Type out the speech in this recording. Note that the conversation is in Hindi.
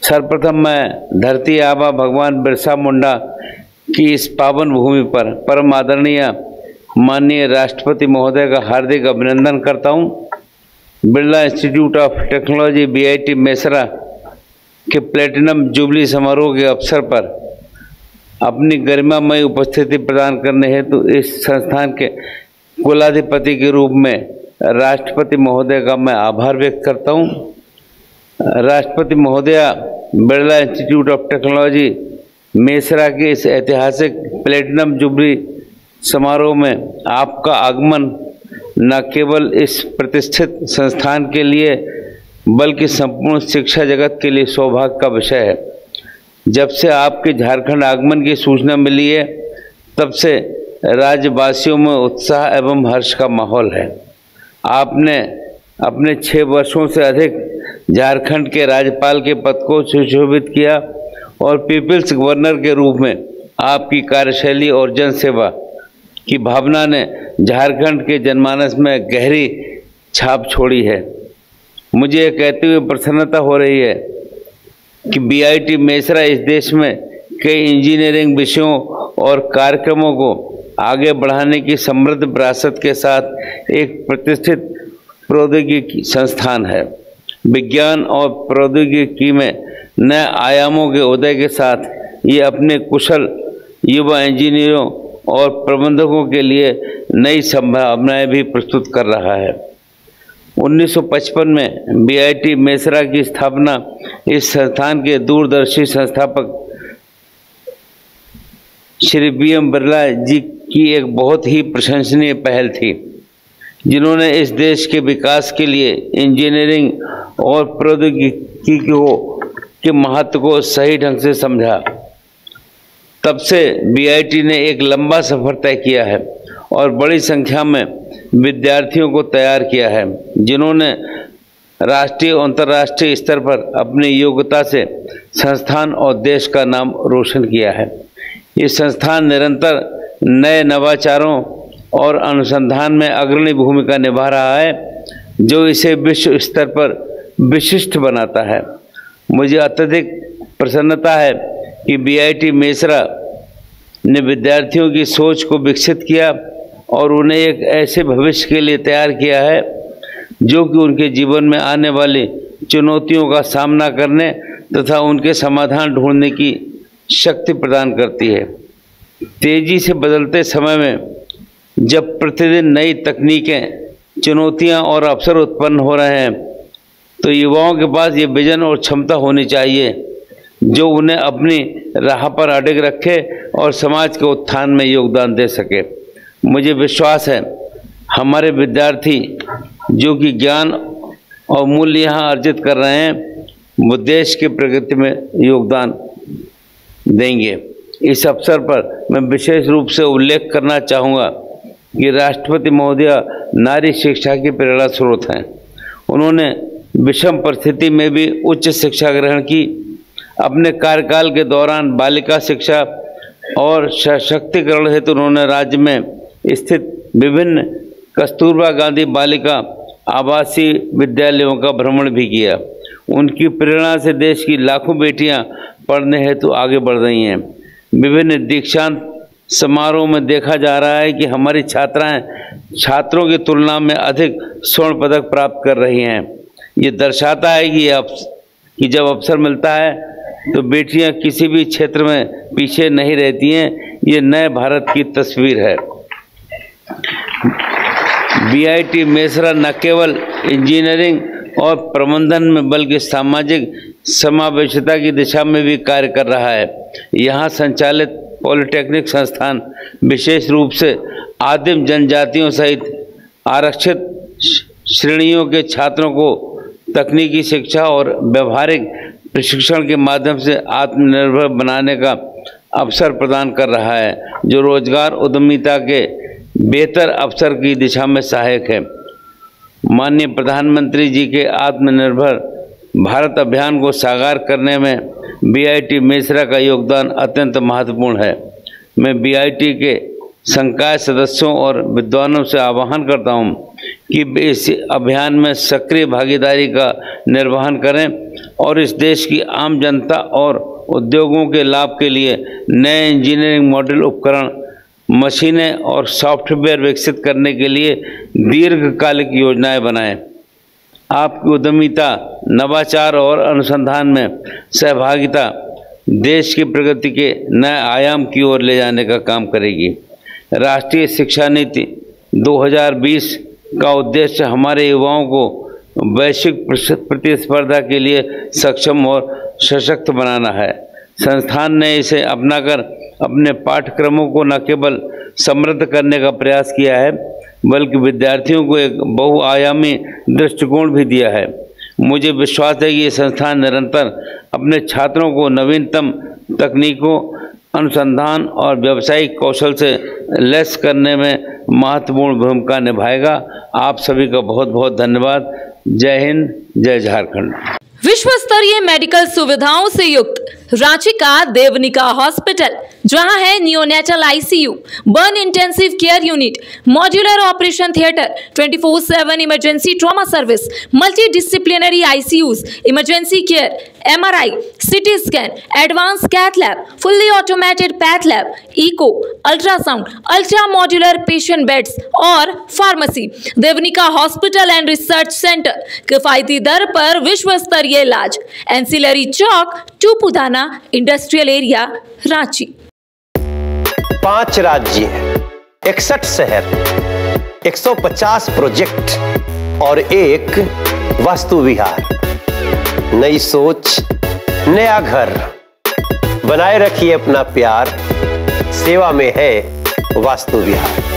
सर्वप्रथम मैं धरती आबा भगवान बिरसा मुंडा की इस पावन भूमि पर परम आदरणीय माननीय राष्ट्रपति महोदय का हार्दिक अभिनंदन करता हूं। Birla institute of technology BIT Mesra के प्लेटिनम जुबली समारोह के अवसर पर अपनी गरिमामय उपस्थिति प्रदान करने हेतु इस संस्थान के कुलाधिपति के रूप में राष्ट्रपति महोदय का मैं आभार व्यक्त करता हूं। राष्ट्रपति महोदया, Birla institute of technology Mesra के इस ऐतिहासिक प्लेटिनम जुबली समारोह में आपका आगमन न केवल इस प्रतिष्ठित संस्थान के लिए बल्कि संपूर्ण शिक्षा जगत के लिए सौभाग्य का विषय है। जब से आपके झारखंड आगमन की सूचना मिली है तब से राज्यवासियों में उत्साह एवं हर्ष का माहौल है। आपने अपने 6 वर्षों से अधिक झारखंड के राज्यपाल के पद को सुशोभित किया और पीपल्स गवर्नर के रूप में आपकी कार्यशैली और जनसेवा की भावना ने झारखंड के जनमानस में गहरी छाप छोड़ी है। मुझे यह कहते हुए प्रसन्नता हो रही है कि बीआईटी मेसरा इस देश में कई इंजीनियरिंग विषयों और कार्यक्रमों को आगे बढ़ाने की समृद्ध विरासत के साथ एक प्रतिष्ठित प्रौद्योगिकी संस्थान है। विज्ञान और प्रौद्योगिकी में नए आयामों के उदय के साथ ये अपने कुशल युवा इंजीनियरों और प्रबंधकों के लिए नई संभावनाएं भी प्रस्तुत कर रहा है। 1955 में बीआईटी मेसरा की स्थापना इस संस्थान के दूरदर्शी संस्थापक श्री बीएम बिरला जी की एक बहुत ही प्रशंसनीय पहल थी, जिन्होंने इस देश के विकास के लिए इंजीनियरिंग और प्रौद्योगिकी के महत्व को सही ढंग से समझा। तब से बीआईटी ने एक लंबा सफर तय किया है और बड़ी संख्या में विद्यार्थियों को तैयार किया है, जिन्होंने राष्ट्रीय और अंतर्राष्ट्रीय स्तर पर अपनी योग्यता से संस्थान और देश का नाम रोशन किया है। ये संस्थान निरंतर नए नवाचारों और अनुसंधान में अग्रणी भूमिका निभा रहा है, जो इसे विश्व स्तर पर विशिष्ट बनाता है। मुझे अत्यधिक प्रसन्नता है कि बीआईटी मेसरा ने विद्यार्थियों की सोच को विकसित किया और उन्हें एक ऐसे भविष्य के लिए तैयार किया है जो कि उनके जीवन में आने वाली चुनौतियों का सामना करने तथा उनके समाधान ढूंढने की शक्ति प्रदान करती है। तेजी से बदलते समय में जब प्रतिदिन नई तकनीकें, चुनौतियां और अवसर उत्पन्न हो रहे हैं, तो युवाओं के पास ये विजन और क्षमता होनी चाहिए जो उन्हें अपनी राह पर अडिग रखे और समाज के उत्थान में योगदान दे सके। मुझे विश्वास है हमारे विद्यार्थी जो कि ज्ञान और मूल्य यहाँ अर्जित कर रहे हैं, वो देश की प्रगति में योगदान देंगे। इस अवसर पर मैं विशेष रूप से उल्लेख करना चाहूँगा कि राष्ट्रपति महोदया नारी शिक्षा की प्रेरणा स्रोत हैं। उन्होंने विषम परिस्थिति में भी उच्च शिक्षा ग्रहण की। अपने कार्यकाल के दौरान बालिका शिक्षा और सशक्तिकरण हेतु उन्होंने राज्य में स्थित विभिन्न कस्तूरबा गांधी बालिका आवासीय विद्यालयों का भ्रमण भी किया। उनकी प्रेरणा से देश की लाखों बेटियां पढ़ने हेतु आगे बढ़ रही हैं। विभिन्न दीक्षांत समारोह में देखा जा रहा है कि हमारी छात्राएं छात्रों की तुलना में अधिक स्वर्ण पदक प्राप्त कर रही हैं। ये दर्शाता है कि जब अवसर मिलता है तो बेटियां किसी भी क्षेत्र में पीछे नहीं रहती हैं। ये नए भारत की तस्वीर है। बीआईटी मेसरा न केवल इंजीनियरिंग और प्रबंधन में बल्कि सामाजिक समावेशिता की दिशा में भी कार्य कर रहा है। यहाँ संचालित पॉलिटेक्निक संस्थान विशेष रूप से आदिम जनजातियों सहित आरक्षित श्रेणियों के छात्रों को तकनीकी शिक्षा और व्यवहारिक प्रशिक्षण के माध्यम से आत्मनिर्भर बनाने का अवसर प्रदान कर रहा है, जो रोजगार उद्यमिता के बेहतर अवसर की दिशा में सहायक है। माननीय प्रधानमंत्री जी के आत्मनिर्भर भारत अभियान को साकार करने में बीआईटी मेसरा का योगदान अत्यंत महत्वपूर्ण है। मैं बीआईटी के संकाय सदस्यों और विद्वानों से आह्वान करता हूं कि इस अभियान में सक्रिय भागीदारी का निर्वहन करें और इस देश की आम जनता और उद्योगों के लाभ के लिए नए इंजीनियरिंग मॉडल, उपकरण, मशीनें और सॉफ्टवेयर विकसित करने के लिए दीर्घकालिक योजनाएं बनाएं। आपकी उद्यमिता, नवाचार और अनुसंधान में सहभागिता देश की प्रगति के नए आयाम की ओर ले जाने का काम करेगी। राष्ट्रीय शिक्षा नीति 2020 का उद्देश्य हमारे युवाओं को वैश्विक प्रतिस्पर्धा के लिए सक्षम और सशक्त बनाना है। संस्थान ने इसे अपनाकर अपने पाठ्यक्रमों को न केवल समृद्ध करने का प्रयास किया है, बल्कि विद्यार्थियों को एक बहुआयामी दृष्टिकोण भी दिया है। मुझे विश्वास है कि ये संस्थान निरंतर अपने छात्रों को नवीनतम तकनीकों, अनुसंधान और व्यावसायिक कौशल से लैस करने में महत्वपूर्ण भूमिका निभाएगा। आप सभी का बहुत बहुत धन्यवाद। जय हिंद, जय झारखंड। विश्व स्तरीय मेडिकल सुविधाओं से युक्त रांची का देवनिका हॉस्पिटल, जहां है neonatal ICU, burn intensive care unit, modular operation theatre, 24/7 emergency trauma service, multi disciplinary ICUs, emergency care, MRI, CT scan, advance cath lab, fully automated path lab, echo, ultrasound, ultra modular patient beds और pharmacy. Devnika hospital and research centre, किफायती दर पर विश्व स्तरीय इलाज, एंसिलरी चौक, टूपुदाना इंडस्ट्रियल एरिया, रांची। 5 राज्य, 61 शहर, 150 प्रोजेक्ट और एक वास्तु विहार। नई सोच, नया घर। बनाए रखिए अपना प्यार, सेवा में है वास्तु विहार।